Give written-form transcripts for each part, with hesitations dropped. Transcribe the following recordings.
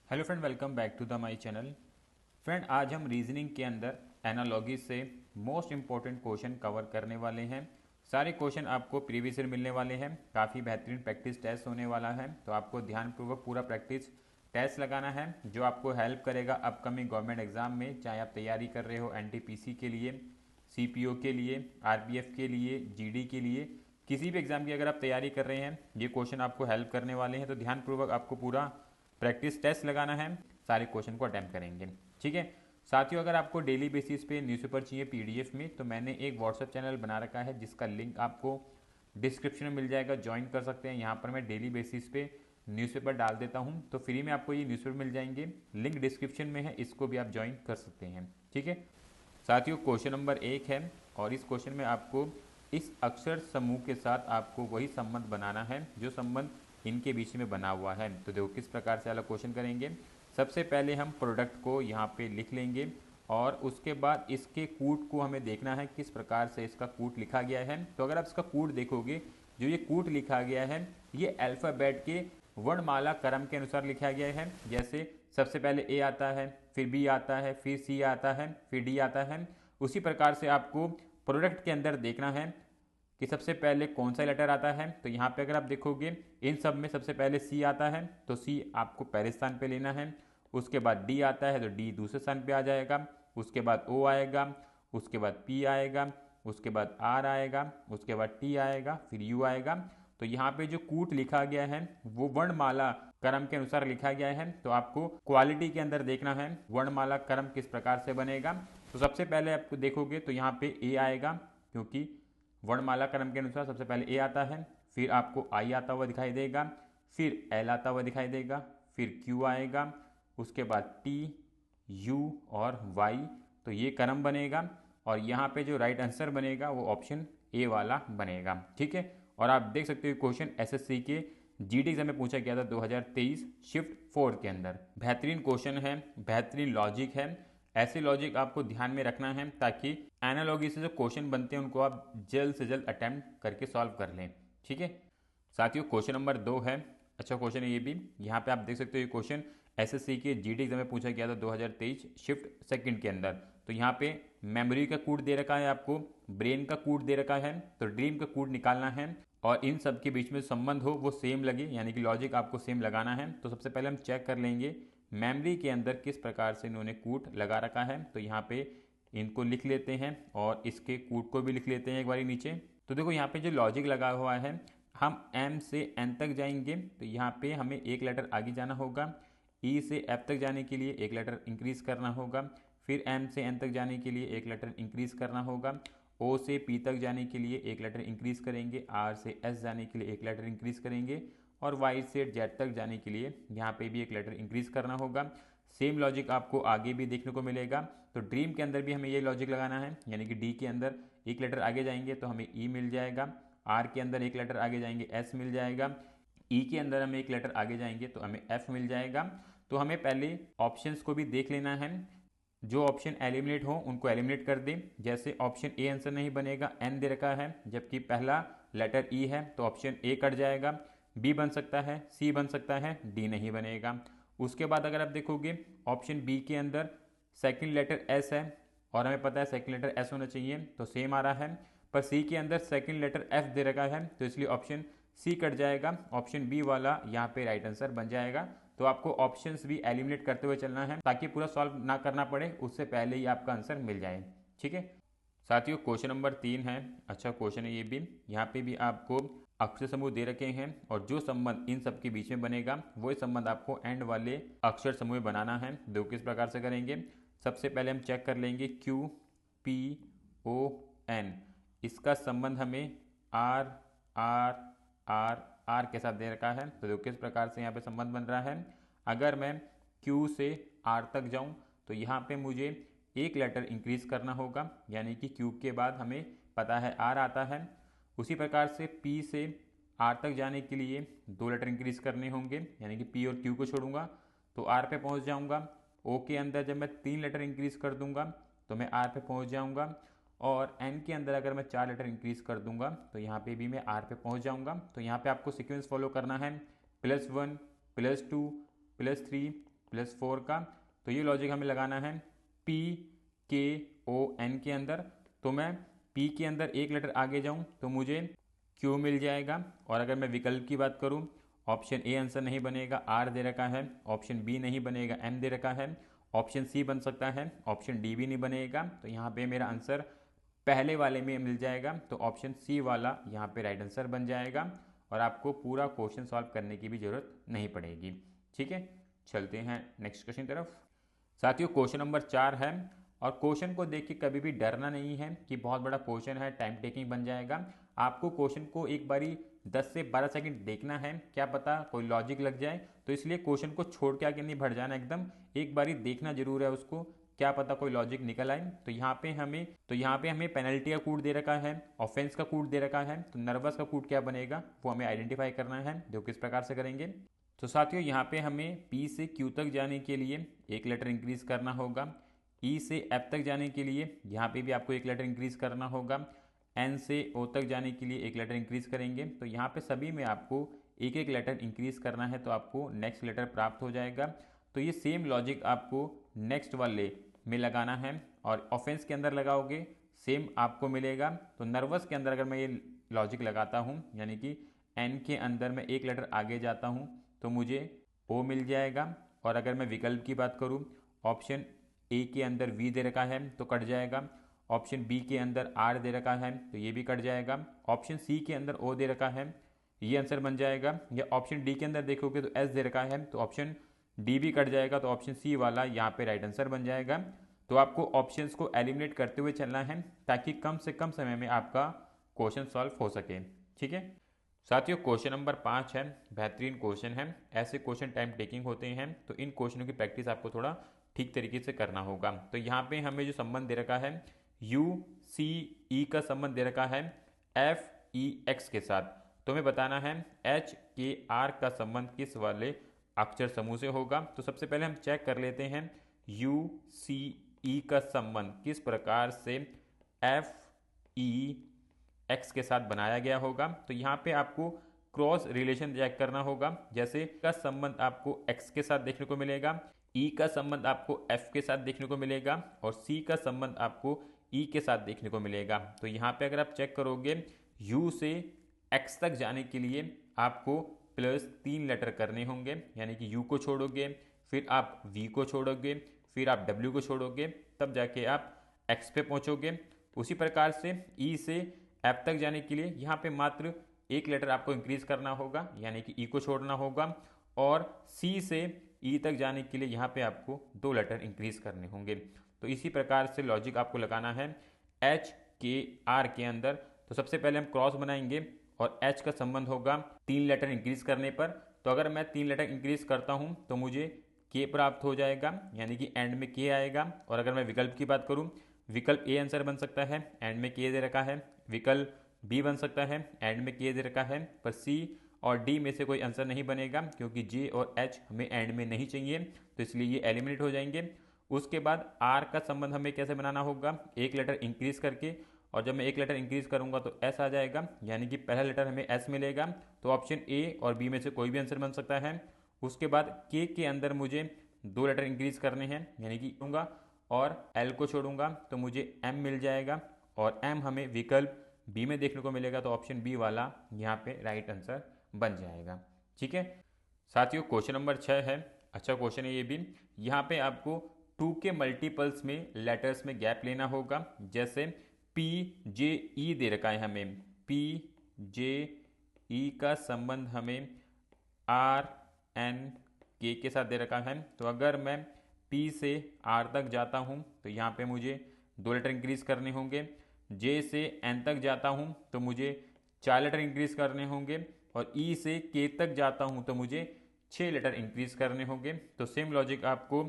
Hello friend, welcome back to the my channel. Friend, आज हम reasoning के अंदर एनालॉजी से मोस्ट इंपॉर्टेंट क्वेश्चन कवर करने वाले हैं। सारे क्वेश्चन आपको प्रीवियस ईयर मिलने वाले हैं। काफ़ी बेहतरीन प्रैक्टिस टेस्ट होने वाला है, तो आपको ध्यानपूर्वक पूरा प्रैक्टिस टेस्ट लगाना है, जो आपको हेल्प करेगा अपकमिंग गवर्नमेंट एग्जाम में। चाहे आप तैयारी कर रहे हो एनटीपीसी के लिए, सीपीओ के लिए, आरपीएफ के लिए, जीडी के लिए, किसी भी एग्जाम की अगर आप तैयारी कर रहे हैं, ये क्वेश्चन आपको हेल्प करने वाले हैं। तो ध्यानपूर्वक आपको पूरा प्रैक्टिस टेस्ट लगाना है, सारे क्वेश्चन को अटैम्प्ट करेंगे। ठीक है साथियों, अगर आपको डेली बेसिस पे न्यूज़पेपर चाहिए पीडीएफ में, तो मैंने एक व्हाट्सएप चैनल बना रखा है, जिसका लिंक आपको डिस्क्रिप्शन में मिल जाएगा। ज्वाइन कर सकते हैं। यहाँ पर मैं डेली बेसिस पे न्यूज़पेपर डाल देता हूँ, तो फ्री में आपको ये न्यूज़पेपर मिल जाएंगे। लिंक डिस्क्रिप्शन में है, इसको भी आप ज्वाइन कर सकते हैं। ठीक है साथियों, क्वेश्चन नंबर 1 है, और इस क्वेश्चन में आपको इस अक्षर समूह के साथ आपको वही संबंध बनाना है जो संबंध इनके बीच में बना हुआ है। तो देखो किस प्रकार से अलग क्वेश्चन करेंगे। सबसे पहले हम प्रोडक्ट को यहाँ पे लिख लेंगे, और उसके बाद इसके कूट को हमें देखना है किस प्रकार से इसका कूट लिखा गया है। तो अगर आप इसका कूट देखोगे, जो ये कूट लिखा गया है, ये अल्फ़ाबेट के वर्णमाला क्रम के अनुसार लिखा गया है। जैसे सबसे पहले ए आता है, फिर बी आता है, फिर सी आता है, फिर डी आता है। उसी प्रकार से आपको प्रोडक्ट के अंदर देखना है कि सबसे पहले कौन सा लेटर आता है। तो यहाँ पे अगर आप देखोगे, इन सब में सबसे पहले सी आता है, तो सी आपको पहले स्थान पे लेना है। उसके बाद डी आता है, तो डी दूसरे स्थान पे आ जाएगा। उसके बाद ओ आएगा, उसके बाद पी आएगा, उसके बाद आर आएगा, उसके बाद टी आएगा, फिर यू आएगा। तो यहाँ पे जो कूट लिखा गया है वो वर्णमाला क्रम के अनुसार लिखा गया है। तो आपको क्वालिटी के अंदर देखना है वर्णमाला क्रम किस प्रकार से बनेगा। तो सबसे पहले आपको देखोगे तो यहाँ पे ए आएगा, क्योंकि वर्णमाला क्रम के अनुसार सबसे पहले ए आता है। फिर आपको आई आता हुआ दिखाई देगा, फिर एल आता हुआ दिखाई देगा, फिर क्यू आएगा, उसके बाद टी, यू और वाई। तो ये क्रम बनेगा, और यहाँ पे जो राइट आंसर बनेगा वो ऑप्शन ए वाला बनेगा। ठीक है, और आप देख सकते हो क्वेश्चन एसएससी के जीडी एग्जाम में पूछा गया था 2023 शिफ्ट 4 के अंदर। बेहतरीन क्वेश्चन है, बेहतरीन लॉजिक है। ऐसे लॉजिक आपको ध्यान में रखना है, ताकि एनालॉजी से जो क्वेश्चन बनते हैं उनको आप जल्द से जल्द अटेम्प्ट करके सॉल्व कर लें। ठीक है साथियों, क्वेश्चन नंबर 2 है। अच्छा क्वेश्चन है ये भी। यहाँ पे आप देख सकते हो ये क्वेश्चन एसएससी के जीडी एग्जाम में पूछा गया था 2023 शिफ्ट सेकंड के अंदर। तो यहाँ पे मेमोरी का कोड दे रखा है, आपको ब्रेन का कोड दे रखा है, तो ड्रीम का कोड निकालना है, और इन सब के बीच में संबंध हो वो सेम लगे, यानी कि लॉजिक आपको सेम लगाना है। तो सबसे पहले हम चेक कर लेंगे मेमोरी के अंदर किस प्रकार से इन्होंने कूट लगा रखा है। तो यहाँ पे इनको लिख लेते हैं, और इसके कूट को भी लिख लेते हैं एक बार नीचे। तो देखो यहाँ पे जो लॉजिक लगा हुआ है, हम एम से एन तक जाएंगे, तो यहाँ पे हमें एक लेटर आगे जाना होगा। ई से एफ तक जाने के लिए एक लेटर इंक्रीज करना होगा। फिर एम से एन तक जाने के लिए एक लेटर इंक्रीज करना होगा। ओ से पी तक जाने के लिए एक लेटर इंक्रीज करेंगे। आर से एस जाने के लिए एक लेटर इंक्रीज करेंगे, और वाई से जेड तक जाने के लिए यहाँ पे भी एक लेटर इंक्रीज करना होगा। सेम लॉजिक आपको आगे भी देखने को मिलेगा। तो ड्रीम के अंदर भी हमें ये लॉजिक लगाना है, यानी कि डी के अंदर एक लेटर आगे जाएंगे तो हमें ई मिल जाएगा। आर के अंदर एक लेटर आगे जाएंगे एस मिल जाएगा। ई के अंदर हम एक लेटर आगे जाएंगे तो हमें एफ मिल जाएगा। तो हमें पहले ऑप्शंस को भी देख लेना है, जो ऑप्शन एलिमिनेट हो उनको एलिमिनेट कर दें। जैसे ऑप्शन ए आंसर नहीं बनेगा, एन दे रखा है, जबकि पहला लेटर ई है, तो ऑप्शन ए कट जाएगा। बी बन सकता है, सी बन सकता है, डी नहीं बनेगा। उसके बाद अगर आप देखोगे ऑप्शन बी के अंदर सेकंड लेटर एस है, और हमें पता है सेकंड लेटर एस होना चाहिए, तो सेम आ रहा है। पर सी के अंदर सेकंड लेटर एफ दे रखा है, तो इसलिए ऑप्शन सी कट जाएगा। ऑप्शन बी वाला यहाँ पे राइट आंसर बन जाएगा। तो आपको ऑप्शंस भी एलिमिनेट करते हुए चलना है, ताकि पूरा सॉल्व ना करना पड़े, उससे पहले ही आपका आंसर मिल जाए। ठीक है साथियों, क्वेश्चन नंबर 3 है। अच्छा क्वेश्चन है ये भी। यहाँ पे भी आपको अक्षर समूह दे रखे हैं, और जो संबंध इन सब के बीच में बनेगा वही संबंध आपको एंड वाले अक्षर समूह में बनाना है। दो किस प्रकार से करेंगे। सबसे पहले हम चेक कर लेंगे क्यू पी ओ एन, इसका संबंध हमें आर आर आर आर के साथ दे रखा है। तो देखो किस प्रकार से यहाँ पे संबंध बन रहा है। अगर मैं Q से R तक जाऊँ, तो यहाँ पे मुझे एक लेटर इंक्रीज करना होगा, यानी कि Q के बाद हमें पता है R आता है। उसी प्रकार से P से R तक जाने के लिए दो लेटर इंक्रीज करने होंगे, यानी कि P और Q को छोड़ूंगा तो R पे पहुँच जाऊँगा। O के अंदर जब मैं 3 लेटर इंक्रीज कर दूंगा तो मैं R पे पहुँच जाऊँगा, और एन के अंदर अगर मैं 4 लेटर इंक्रीज कर दूंगा तो यहाँ पे भी मैं आर पे पहुँच जाऊँगा। तो यहाँ पे आपको सीक्वेंस फॉलो करना है, +1 +2 +3 +4 का। तो ये लॉजिक हमें लगाना है PKON के अंदर। तो मैं P के अंदर एक लेटर आगे जाऊं तो मुझे Q मिल जाएगा। और अगर मैं विकल्प की बात करूं, ऑप्शन ए आंसर नहीं बनेगा, R दे रखा है। ऑप्शन बी नहीं बनेगा, M दे रखा है। ऑप्शन सी बन सकता है, ऑप्शन डी भी नहीं बनेगा। तो यहाँ पे मेरा आंसर पहले वाले में मिल जाएगा। तो ऑप्शन सी वाला यहाँ पे राइट आंसर बन जाएगा और आपको पूरा क्वेश्चन सॉल्व करने की भी ज़रूरत नहीं पड़ेगी। ठीक है, चलते हैं नेक्स्ट क्वेश्चन तरफ। साथियों, क्वेश्चन नंबर 4 है और क्वेश्चन को देख के कभी भी डरना नहीं है कि बहुत बड़ा क्वेश्चन है, टाइम टेकिंग बन जाएगा। आपको क्वेश्चन को एक बारी 10 से 12 सेकंड देखना है, क्या पता कोई लॉजिक लग जाए। तो इसलिए क्वेश्चन को छोड़ के आगे नहीं बढ़ जाना, एकदम एक बारी देखना जरूर है उसको, क्या पता कोई लॉजिक निकल आए। तो यहाँ पे हमें पेनल्टी का कोड दे रखा है, ऑफेंस का कोड दे रखा है। तो नर्वस का कोड क्या बनेगा वो हमें आइडेंटिफाई करना है। जो किस प्रकार से करेंगे, तो साथियों यहाँ पे हमें P से Q तक जाने के लिए एक लेटर इंक्रीज करना होगा। E से F तक जाने के लिए यहाँ पे भी आपको एक लेटर इंक्रीज करना होगा। N से O तक जाने के लिए एक लेटर इंक्रीज करेंगे। तो यहाँ पे सभी में आपको एक एक लेटर इंक्रीज करना है, तो आपको नेक्स्ट लेटर प्राप्त हो जाएगा। तो ये सेम लॉजिक आपको नेक्स्ट वाले में लगाना है और ऑफेंस के अंदर लगाओगे सेम आपको मिलेगा। तो नर्वस के अंदर अगर मैं ये लॉजिक लगाता हूँ, यानी कि N के अंदर मैं एक लेटर आगे जाता हूँ तो मुझे O मिल जाएगा। और अगर मैं विकल्प की बात करूँ, ऑप्शन ए के अंदर V दे रखा है तो कट जाएगा। ऑप्शन बी के अंदर R दे रखा है तो ये भी कट जाएगा। ऑप्शन सी के अंदर O दे रखा है, ये आंसर बन जाएगा। या ऑप्शन डी के अंदर देखोगे तो S दे रखा है तो ऑप्शन डी भी कट जाएगा। तो ऑप्शन सी वाला यहाँ पे राइट आंसर बन जाएगा। तो आपको ऑप्शंस को एलिमिनेट करते हुए चलना है ताकि कम से कम समय में आपका क्वेश्चन सॉल्व हो सके। ठीक है साथियों, क्वेश्चन नंबर 5 है, बेहतरीन क्वेश्चन है। ऐसे क्वेश्चन टाइम टेकिंग होते हैं, तो इन क्वेश्चनों की प्रैक्टिस आपको थोड़ा ठीक तरीके से करना होगा। तो यहाँ पे हमें जो संबंध दे रखा है UCE का संबंध दे रखा है FEX के साथ। तो हमें बताना है HKR का संबंध किस वाले अक्षर समूह से होगा। तो सबसे पहले हम चेक कर लेते हैं UCE का संबंध किस प्रकार से FEX के साथ बनाया गया होगा। तो यहाँ पे आपको क्रॉस रिलेशन चेक करना होगा। जैसे का संबंध आपको X के साथ देखने को मिलेगा, E का संबंध आपको F के साथ देखने को मिलेगा और C का संबंध आपको E के साथ देखने को मिलेगा। तो यहाँ पे अगर आप चेक करोगे U से X तक जाने के लिए आपको +3 लेटर करने होंगे, यानी कि U को छोड़ोगे, फिर आप V को छोड़ोगे, फिर आप W को छोड़ोगे, तब जाके आप X पे पहुँचोगे। उसी प्रकार से E से F तक जाने के लिए यहाँ पे मात्र एक लेटर आपको इंक्रीज करना होगा, यानी कि E को छोड़ना होगा। और C से E तक जाने के लिए यहाँ पे आपको 2 लेटर इंक्रीज करने होंगे। तो इसी प्रकार से लॉजिक आपको लगाना है HKR के अंदर। तो सबसे पहले हम क्रॉस बनाएंगे और H का संबंध होगा 3 लेटर इंक्रीज करने पर। तो अगर मैं 3 लेटर इंक्रीज करता हूँ तो मुझे K प्राप्त हो जाएगा, यानी कि एंड में K आएगा। और अगर मैं विकल्प की बात करूँ, विकल्प ए आंसर बन सकता है, एंड में K दे रखा है। विकल्प बी बन सकता है, एंड में K दे रखा है। पर C और डी में से कोई आंसर नहीं बनेगा क्योंकि जे और एच हमें एंड में नहीं चाहिए, तो इसलिए ये एलिमिनेट हो जाएंगे। उसके बाद आर का संबंध हमें कैसे बनाना होगा, एक लेटर इंक्रीज करके। और जब मैं एक लेटर इंक्रीज करूंगा तो एस आ जाएगा, यानी कि पहला लेटर हमें एस मिलेगा। तो ऑप्शन ए और बी में से कोई भी आंसर बन सकता है। उसके बाद के अंदर मुझे 2 लेटर इंक्रीज करने हैं, यानी कि दूंगा और एल को छोड़ूंगा तो मुझे एम मिल जाएगा। और एम हमें विकल्प बी में देखने को मिलेगा, तो ऑप्शन बी वाला यहाँ पे राइट आंसर बन जाएगा। ठीक है साथियों, क्वेश्चन नंबर 6 है, अच्छा क्वेश्चन है ये भी। यहाँ पे आपको 2 के मल्टीपल्स में लेटर्स में गैप लेना होगा। जैसे PJE दे रखा है हमें, PJE का संबंध हमें RNK के साथ दे रखा है। तो अगर मैं P से R तक जाता हूँ तो यहाँ पे मुझे 2 लेटर इंक्रीज करने होंगे। J से N तक जाता हूँ तो मुझे 4 लेटर इंक्रीज करने होंगे। और E से K तक जाता हूँ तो मुझे 6 लेटर इंक्रीज करने होंगे। तो सेम लॉजिक आपको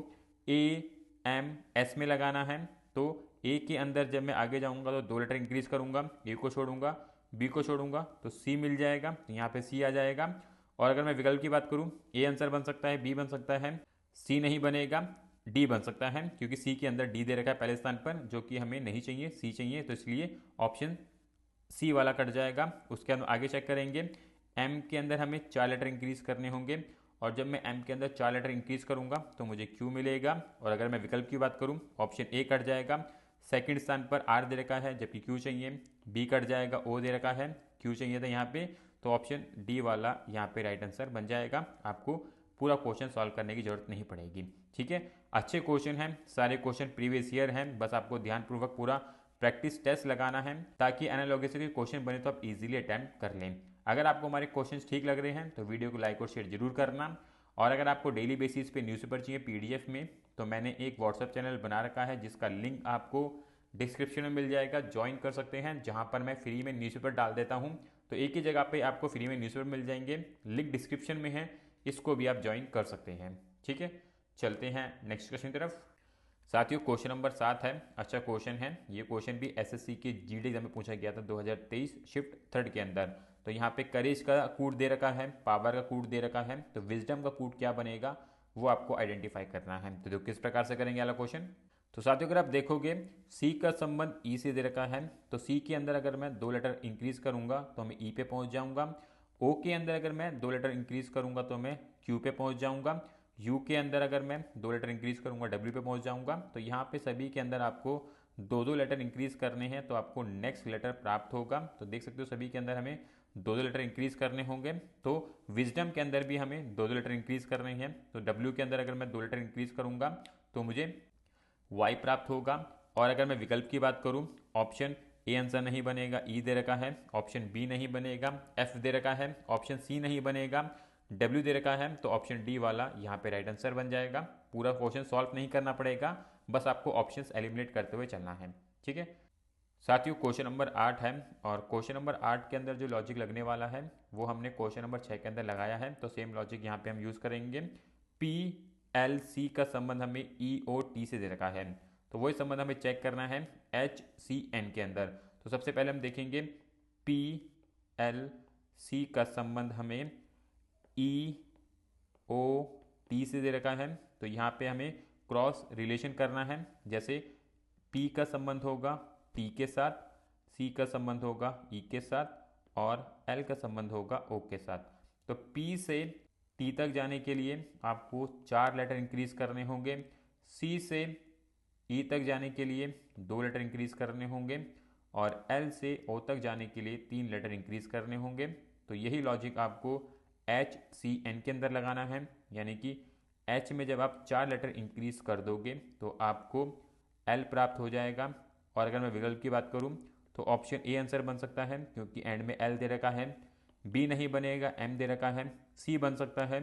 AMS में लगाना है। तो A के अंदर जब मैं आगे जाऊँगा तो 2 लेटर इंक्रीज करूँगा, A को छोड़ूंगा, B को छोड़ूंगा तो C मिल जाएगा, तो यहाँ पे C आ जाएगा। और अगर मैं विकल्प की बात करूँ, A आंसर बन सकता है, B बन सकता है, C नहीं बनेगा, D बन सकता है, क्योंकि C के अंदर D दे रखा है पहले स्थान पर, जो कि हमें नहीं चाहिए, C चाहिए। तो इसलिए ऑप्शन C वाला कट जाएगा। उसके अंदर आगे चेक करेंगे, M के अंदर हमें 4 लेटर इंक्रीज करने होंगे और जब मैं एम के अंदर 4 लेटर इंक्रीज करूंगा तो मुझे क्यू मिलेगा। और अगर मैं विकल्प की बात करूं, ऑप्शन ए कट जाएगा, सेकंड स्थान पर आर दे रखा है जबकि क्यू चाहिए। बी कट जाएगा, ओ दे रखा है, क्यू चाहिए था यहाँ पे, तो ऑप्शन डी वाला यहाँ पे राइट आंसर बन जाएगा। आपको पूरा क्वेश्चन सॉल्व करने की जरूरत नहीं पड़ेगी। ठीक है, अच्छे क्वेश्चन हैं, सारे क्वेश्चन प्रीवियस ईयर हैं, बस आपको ध्यानपूर्वक पूरा प्रैक्टिस टेस्ट लगाना है ताकि एनालॉगी के क्वेश्चन बने तो आप इजीली अटेम्प्ट कर लें। अगर आपको हमारे क्वेश्चंस ठीक लग रहे हैं तो वीडियो को लाइक और शेयर जरूर करना। और अगर आपको डेली बेसिस पे न्यूज़पेपर चाहिए पीडीएफ में, तो मैंने एक व्हाट्सएप चैनल बना रखा है जिसका लिंक आपको डिस्क्रिप्शन में मिल जाएगा, ज्वाइन कर सकते हैं, जहां पर मैं फ्री में न्यूज़पेपर डाल देता हूं। तो एक ही जगह पे आपको फ्री में न्यूज़पेपर मिल जाएंगे, लिंक डिस्क्रिप्शन में है, इसको भी आप ज्वाइन कर सकते हैं। ठीक है, चलते हैं नेक्स्ट क्वेश्चन की तरफ। साथियों क्वेश्चन नंबर 7 है, अच्छा क्वेश्चन है। ये क्वेश्चन भी एसएससी के जीडी एग्जाम में पूछा गया था 2023 शिफ्ट थर्ड के अंदर। तो यहाँ पे करेज का कूट दे रखा है, पावर का कूट दे रखा है, तो विजडम का कूट क्या बनेगा वो आपको आइडेंटिफाई करना है। तो किस प्रकार से करेंगे वाला क्वेश्चन। तो साथियों अगर आप देखोगे सी का संबंध ई से दे रखा है, तो सी के अंदर अगर मैं 2 लेटर इंक्रीज करूंगा तो मैं ई पे पहुंच जाऊंगा। ओ के अंदर अगर मैं 2 लेटर इंक्रीज करूंगा तो मैं क्यू पे पहुंच जाऊंगा। यू के अंदर अगर मैं 2 लेटर इंक्रीज करूंगा डब्ल्यू पे पहुंच जाऊंगा। तो यहाँ पे सभी के अंदर आपको 2-2 लेटर इंक्रीज करने हैं, तो आपको नेक्स्ट लेटर प्राप्त होगा। तो देख सकते हो सभी के अंदर हमें 2-2 लेटर इंक्रीज करने होंगे। तो विजडम के अंदर भी हमें 2-2 लेटर इंक्रीज करने हैं। तो डब्ल्यू के अंदर अगर मैं 2 लेटर इंक्रीज करूंगा तो मुझे वाई प्राप्त होगा। और अगर मैं विकल्प की बात करूं, ऑप्शन ए आंसर नहीं बनेगा, ई दे रखा है, ऑप्शन बी नहीं बनेगा, एफ दे रखा है, ऑप्शन सी नहीं बनेगा, डब्ल्यू दे रखा है, तो ऑप्शन डी वाला यहाँ पे राइट आंसर बन जाएगा। पूरा क्वेश्चन सॉल्व नहीं करना पड़ेगा, बस आपको ऑप्शंस एलिमिनेट करते हुए चलना है। ठीक है साथियों, क्वेश्चन नंबर 8 है, और क्वेश्चन नंबर 8 के अंदर जो लॉजिक लगने वाला है वो हमने क्वेश्चन नंबर 6 के अंदर लगाया है। तो सेम लॉजिक यहाँ पे हम यूज़ करेंगे। पी एल सी का संबंध हमें ई ओ टी से दे रखा है, तो वही संबंध हमें चेक करना है एच सी एन के अंदर। तो सबसे पहले हम देखेंगे पी एल सी का संबंध हमें ई ओ टी से दे रखा है। तो यहाँ पे हमें क्रॉस रिलेशन करना है, जैसे पी का संबंध होगा टी के साथ, सी का संबंध होगा ई के साथ, और एल का संबंध होगा ओ के साथ। तो पी से टी तक जाने के लिए आपको 4 लेटर इंक्रीज करने होंगे, सी से ई तक जाने के लिए 2 लेटर इंक्रीज करने होंगे, और एल से ओ तक जाने के लिए 3 लेटर इंक्रीज करने होंगे। तो यही लॉजिक आपको एच सी एन के अंदर लगाना है, यानी कि एच में जब आप 4 लेटर इंक्रीज कर दोगे तो आपको एल प्राप्त हो जाएगा। और अगर मैं विकल्प की बात करूं तो ऑप्शन ए आंसर बन सकता है क्योंकि एंड में एल दे रखा है, बी नहीं बनेगा, एम दे रखा है, सी बन सकता है,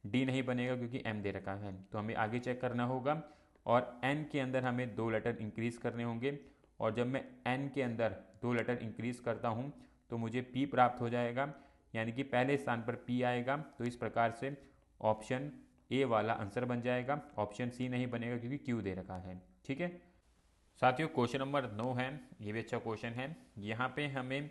डी नहीं बनेगा क्योंकि एम दे रखा है। तो हमें आगे चेक करना होगा, और एन के अंदर हमें 2 लेटर इंक्रीज करने होंगे, और जब मैं एन के अंदर 2 लेटर इंक्रीज करता हूं तो मुझे पी प्राप्त हो जाएगा, यानी कि पहले स्थान पर पी आएगा। तो इस प्रकार से ऑप्शन ए वाला आंसर बन जाएगा, ऑप्शन सी नहीं बनेगा क्योंकि क्यू दे रखा है। ठीक है साथियों, क्वेश्चन नंबर 9 है, ये भी अच्छा क्वेश्चन है। यहाँ पे हमें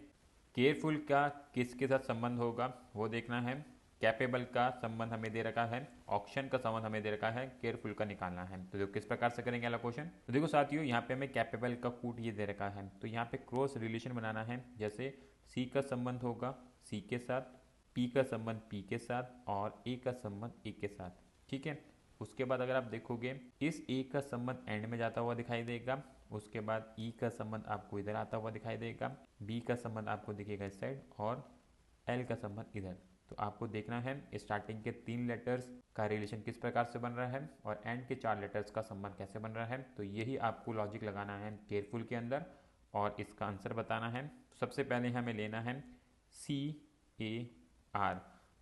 केयरफुल का किसके साथ संबंध होगा वो देखना है। कैपेबल का संबंध हमें दे रखा है, ऑक्शन का संबंध हमें दे रखा है, केयरफुल का निकालना है। तो देखो किस प्रकार से करेंगे वाला क्वेश्चन। तो देखो साथियों, यहाँ पे हमें कैपेबल का कूट ये दे रखा है, तो यहाँ पे क्रॉस रिलेशन बनाना है, जैसे सी का संबंध होगा सी के साथ, पी का संबंध पी के साथ, और ए का संबंध ए के साथ। ठीक है, उसके बाद अगर आप देखोगे इस ए का संबंध एंड में जाता हुआ दिखाई देगा, उसके बाद ई का संबंध आपको इधर आता हुआ दिखाई देगा, बी का संबंध आपको दिखेगा इस साइड, और एल का संबंध इधर। तो आपको देखना है स्टार्टिंग के 3 लेटर्स का रिलेशन किस प्रकार से बन रहा है, और एंड के 4 लेटर्स का संबंध कैसे बन रहा है। तो यही आपको लॉजिक लगाना है केयरफुल के अंदर, और इसका आंसर बताना है। तो सबसे पहले हमें लेना है सी ए आर।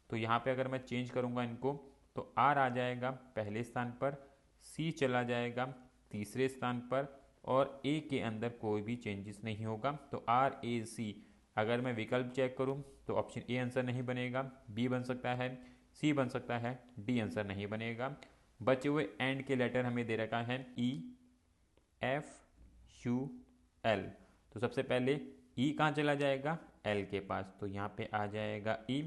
तो यहाँ पे अगर मैं चेंज करूँगा इनको तो आर आ जाएगा पहले स्थान पर, सी चला जाएगा तीसरे स्थान पर, और ए के अंदर कोई भी चेंजेस नहीं होगा। तो आर ए सी, अगर मैं विकल्प चेक करूं तो ऑप्शन ए आंसर नहीं बनेगा, बी बन सकता है, सी बन सकता है, डी आंसर नहीं बनेगा। बचे हुए एंड के लेटर हमें दे रखा है ई एफ यू एल। तो सबसे पहले ई कहाँ चला जाएगा, एल के पास, तो यहाँ पे आ जाएगा ई,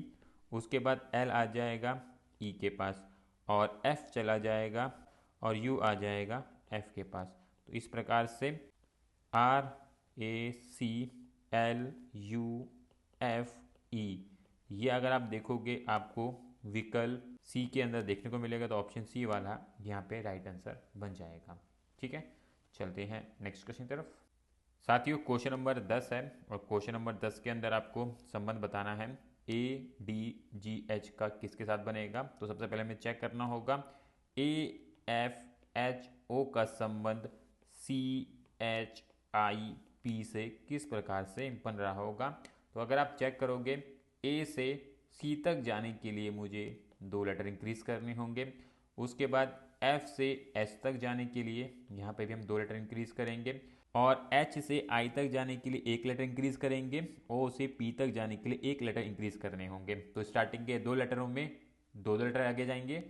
उसके बाद एल आ जाएगा ई के पास, और एफ चला जाएगा, और यू आ जाएगा एफ के पास। तो इस प्रकार से R A C L U F E, ये अगर आप देखोगे आपको विकल्प सी के अंदर देखने को मिलेगा, तो ऑप्शन सी वाला यहाँ पे राइट आंसर बन जाएगा। ठीक है, चलते हैं नेक्स्ट क्वेश्चन की तरफ। साथियों क्वेश्चन नंबर 10 है, और क्वेश्चन नंबर 10 के अंदर आपको संबंध बताना है ए डी जी एच का किसके साथ बनेगा। तो सबसे पहले हमें चेक करना होगा ए एफ एच ओ का संबंध सी एच आई पी से किस प्रकार से बन रहा होगा। तो अगर आप चेक करोगे, ए से सी तक जाने के लिए मुझे 2 लेटर इंक्रीज करने होंगे। उसके बाद एफ से एच तक जाने के लिए यहाँ पे भी हम 2 लेटर इंक्रीज करेंगे, और एच से आई तक जाने के लिए 1 लेटर इंक्रीज करेंगे, ओ से पी तक जाने के लिए 1 लेटर इंक्रीज करने होंगे। तो स्टार्टिंग के 2 लेटरों में 2 लेटर आगे जाएंगे,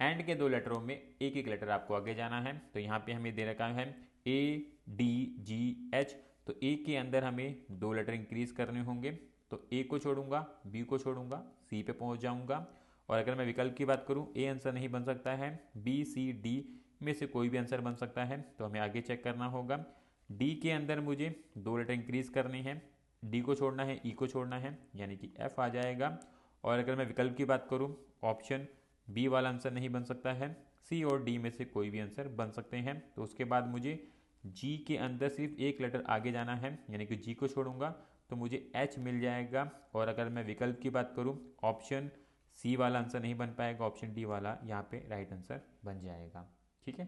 एंड के 2 लेटरों में 1 लेटर आपको आगे जाना है। तो यहाँ पे हमें दे रखा है ए डी जी एच, तो ए के अंदर हमें 2 लेटर इंक्रीज करने होंगे। तो ए को छोड़ूंगा, बी को छोड़ूंगा, सी पे पहुंच जाऊंगा। और अगर मैं विकल्प की बात करूं, ए आंसर नहीं बन सकता है, बी सी डी में से कोई भी आंसर बन सकता है। तो हमें आगे चेक करना होगा, डी के अंदर मुझे 2 लेटर इंक्रीज करने हैं, डी को छोड़ना है, ई को छोड़ना है, यानी कि एफ आ जाएगा। और अगर मैं विकल्प की बात करूं, ऑप्शन बी वाला आंसर नहीं बन सकता है, सी और डी में से कोई भी आंसर बन सकते हैं। तो उसके बाद मुझे जी के अंदर सिर्फ 1 लेटर आगे जाना है, यानी कि जी को छोड़ूंगा तो मुझे एच मिल जाएगा। और अगर मैं विकल्प की बात करूं, ऑप्शन सी वाला आंसर नहीं बन पाएगा, ऑप्शन डी वाला यहाँ पे राइट आंसर बन जाएगा। ठीक है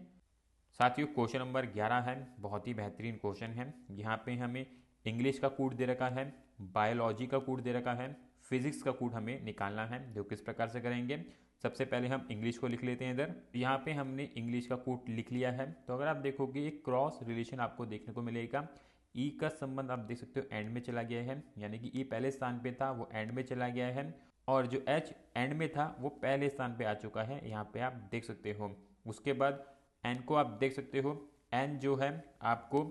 साथियों, क्वेश्चन नंबर 11 है, बहुत ही बेहतरीन क्वेश्चन है। यहाँ पे हमें इंग्लिश का कोड दे रखा है, बायोलॉजी का कोड दे रखा है, फिजिक्स का कोड हमें निकालना है। जो किस प्रकार से करेंगे, सबसे पहले हम इंग्लिश को लिख लेते हैं इधर। यहाँ पे हमने इंग्लिश का कोड लिख लिया है। तो अगर आप देखोगे एक क्रॉस रिलेशन आपको देखने को मिलेगा। ई का संबंध आप देख सकते हो एंड में चला गया है, यानी कि ई पहले स्थान पे था वो एंड में चला गया है, और जो एच एंड में था वो पहले स्थान पे आ चुका है, यहाँ पे आप देख सकते हो। उसके बाद एन को आप देख सकते हो, एन जो है आपको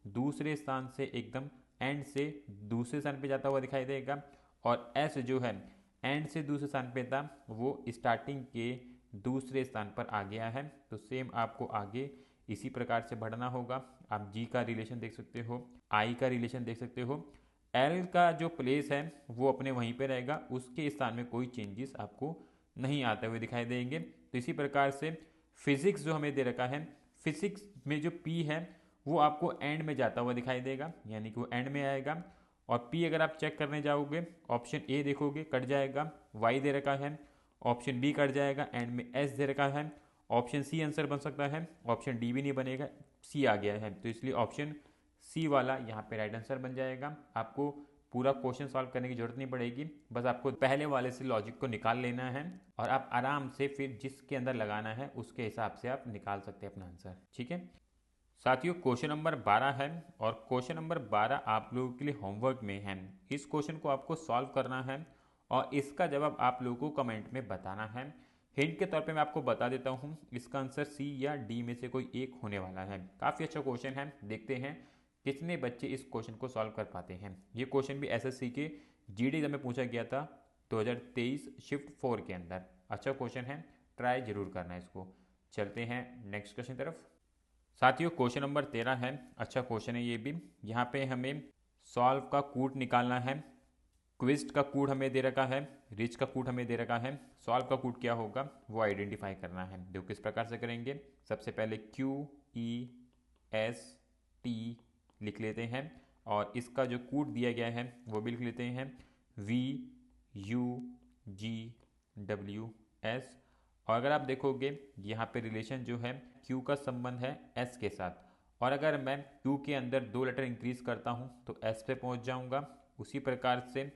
दूसरे स्थान से एकदम एंड से दूसरे स्थान पे जाता हुआ दिखाई देगा, और एस जो है एंड से दूसरे स्थान पे था वो स्टार्टिंग के दूसरे स्थान पर आ गया है। तो सेम आपको आगे इसी प्रकार से बढ़ना होगा। आप जी का रिलेशन देख सकते हो, आई का रिलेशन देख सकते हो, एल का जो प्लेस है वो अपने वहीं पे रहेगा, उसके स्थान में कोई चेंजेस आपको नहीं आते हुए दिखाई देंगे। तो इसी प्रकार से फिजिक्स जो हमें दे रखा है, फिजिक्स में जो पी है वो आपको एंड में जाता हुआ दिखाई देगा, यानी कि वो एंड में आएगा। और पी अगर आप चेक करने जाओगे, ऑप्शन ए देखोगे कट जाएगा, वाई दे रखा है, ऑप्शन बी कट जाएगा, एंड में एस दे रखा है, ऑप्शन सी आंसर बन सकता है, ऑप्शन डी भी नहीं बनेगा, सी आ गया है। तो इसलिए ऑप्शन सी वाला यहाँ पे राइट आंसर बन जाएगा। आपको पूरा क्वेश्चन सॉल्व करने की जरूरत नहीं पड़ेगी, बस आपको पहले वाले से लॉजिक को निकाल लेना है, और आप आराम से फिर जिसके अंदर लगाना है उसके हिसाब से आप निकाल सकते हैं अपना आंसर। ठीक है साथियों, क्वेश्चन नंबर 12 है, और क्वेश्चन नंबर 12 आप लोगों के लिए होमवर्क में है। इस क्वेश्चन को आपको सॉल्व करना है और इसका जवाब आप लोगों को कमेंट में बताना है। हिंट के तौर पे मैं आपको बता देता हूँ, इसका आंसर सी या डी में से कोई एक होने वाला है। काफ़ी अच्छा क्वेश्चन है, देखते हैं कितने बच्चे इस क्वेश्चन को सॉल्व कर पाते हैं। ये क्वेश्चन भी एसएससी के जीडी एग्जाम में पूछा गया था 2023 शिफ्ट 4 के अंदर। अच्छा क्वेश्चन है, ट्राई जरूर करना है इसको। चलते हैं नेक्स्ट क्वेश्चन की तरफ। साथियों क्वेश्चन नंबर 13 है, अच्छा क्वेश्चन है ये भी। यहाँ पे हमें सॉल्व का कूट निकालना है। क्विस्ट का कूट हमें दे रखा है, रिच का कूट हमें दे रखा है, सॉल्व का कूट क्या होगा वो आइडेंटिफाई करना है। जो किस प्रकार से करेंगे, सबसे पहले क्यू ई एस टी लिख लेते हैं, और इसका जो कूट दिया गया है वो भी लिख लेते हैं, V U G W S. और अगर आप देखोगे यहाँ पे रिलेशन जो है Q का संबंध है S के साथ, और अगर मैं Q के अंदर 2 लेटर इंक्रीज करता हूँ तो S पे पहुँच जाऊँगा। उसी प्रकार से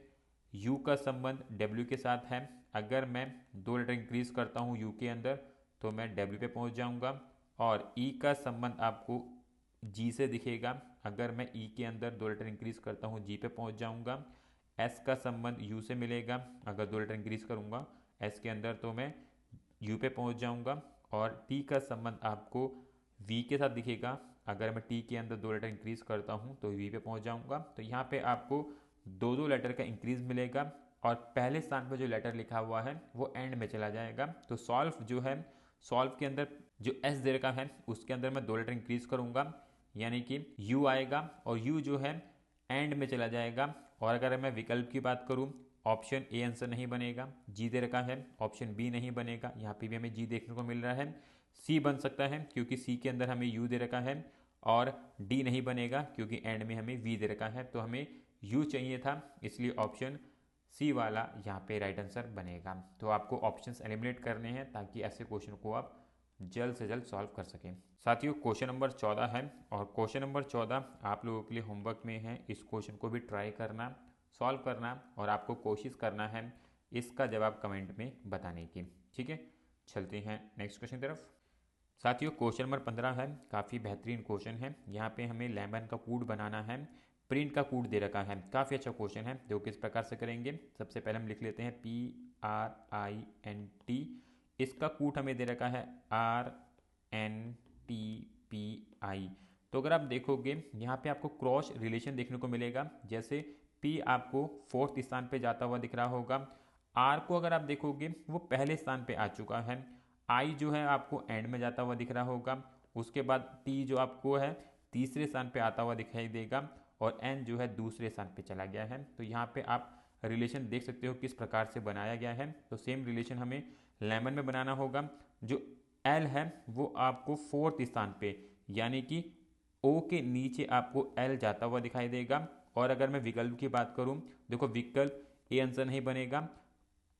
U का संबंध W के साथ है, अगर मैं 2 लेटर इंक्रीज करता हूँ U के अंदर तो मैं W पे पहुँच जाऊँगा। और E का संबंध आपको G से दिखेगा, अगर मैं E के अंदर 2 लेटर इंक्रीज करता हूँ G पे पहुँच जाऊँगा। S का संबंध U से मिलेगा, अगर 2 लेटर इंक्रीज करूँगा S के अंदर तो मैं U पे पहुँच जाऊँगा। और T का संबंध आपको V के साथ दिखेगा, अगर मैं T के अंदर 2 लेटर इंक्रीज करता हूँ तो V पे पहुँच जाऊँगा। तो यहाँ पे आपको 2-2 लेटर का इंक्रीज मिलेगा, और पहले स्थान पर जो लेटर लिखा हुआ है वो एंड में चला जाएगा। तो सॉल्व जो है, सॉल्व के अंदर जो S दे रखा है उसके अंदर मैं 2 लेटर इंक्रीज करूँगा, यानी कि U आएगा, और U जो है एंड में चला जाएगा। और अगर मैं विकल्प की बात करूँ ऑप्शन ए आंसर नहीं बनेगा, जी दे रखा है, ऑप्शन बी नहीं बनेगा, यहाँ पे भी हमें जी देखने को मिल रहा है, सी बन सकता है क्योंकि सी के अंदर हमें यू दे रखा है, और डी नहीं बनेगा क्योंकि एंड में हमें वी दे रखा है, तो हमें यू चाहिए था, इसलिए ऑप्शन सी वाला यहाँ पे राइट आंसर बनेगा। तो आपको ऑप्शंस एलिमिनेट करने हैं ताकि ऐसे क्वेश्चन को आप जल्द से जल्द सॉल्व कर सकें। साथियों क्वेश्चन नंबर 14 है, और क्वेश्चन नंबर 14 आप लोगों के लिए होमवर्क में है। इस क्वेश्चन को भी ट्राई करना, सॉल्व करना, और आपको कोशिश करना है इसका जवाब कमेंट में बताने की। ठीक है, चलते हैं नेक्स्ट क्वेश्चन की तरफ। साथियों क्वेश्चन नंबर 15 है, काफ़ी बेहतरीन क्वेश्चन है। यहाँ पे हमें लेमन का कूड बनाना है, प्रिंट का कूड दे रखा है, काफ़ी अच्छा क्वेश्चन है। जो किस प्रकार से करेंगे, सबसे पहले हम लिख लेते हैं PRINT, इसका कूट हमें दे रखा है RNTPI। तो अगर आप देखोगे यहाँ पे आपको क्रॉस रिलेशन देखने को मिलेगा, जैसे P आपको फोर्थ स्थान पे जाता हुआ दिख रहा होगा, R को अगर आप देखोगे वो पहले स्थान पे आ चुका है, I जो है आपको एंड में जाता हुआ दिख रहा होगा, उसके बाद T जो आपको है तीसरे स्थान पे आता हुआ दिखाई देगा, और N जो है दूसरे स्थान पे चला गया है। तो यहाँ पे आप रिलेशन देख सकते हो किस प्रकार से बनाया गया है। तो सेम रिलेशन हमें लेमन में बनाना होगा। जो L है वो आपको फोर्थ स्थान पे, यानी कि O के नीचे आपको L जाता हुआ दिखाई देगा। और अगर मैं विकल्प की बात करूं, देखो विकल्प ए आंसर नहीं बनेगा,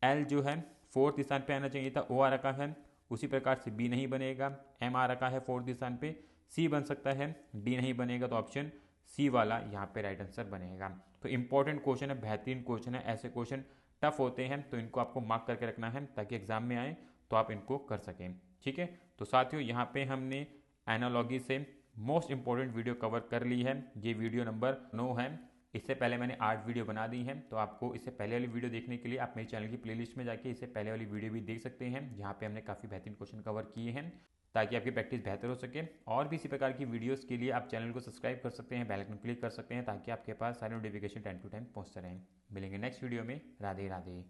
L जो है फोर्थ स्थान पे आना चाहिए था, O आ रखा है। उसी प्रकार से B नहीं बनेगा, M आ रखा है फोर्थ स्थान पे, C बन सकता है, D नहीं बनेगा, तो ऑप्शन सी वाला यहाँ पे राइट आंसर बनेगा। तो इंपॉर्टेंट क्वेश्चन है, बेहतरीन क्वेश्चन है। ऐसे क्वेश्चन टफ होते हैं तो इनको आपको मार्क करके रखना है ताकि एग्जाम में आए तो आप इनको कर सकें। ठीक है, तो साथियों यहाँ पे हमने एनालॉजी से मोस्ट इंपॉर्टेंट वीडियो कवर कर ली है। ये वीडियो नंबर 9 है। इससे पहले मैंने 8 वीडियो बना दी हैं, तो आपको इससे पहले वाली वीडियो देखने के लिए आप मेरे चैनल की प्लेलिस्ट में जाके इससे पहले वाली वीडियो भी देख सकते हैं, जहाँ पे हमने काफ़ी बेहतरीन क्वेश्चन कवर किए हैं ताकि आपकी प्रैक्टिस बेहतर हो सके। और भी इसी प्रकार की वीडियोस के लिए आप चैनल को सब्सक्राइब कर सकते हैं, बेल आइकन क्लिक कर सकते हैं ताकि आपके पास सारे नोटिफिकेशन टाइम टू टाइम पहुँचते रहें। मिलेंगे नेक्स्ट वीडियो में। राधे राधे।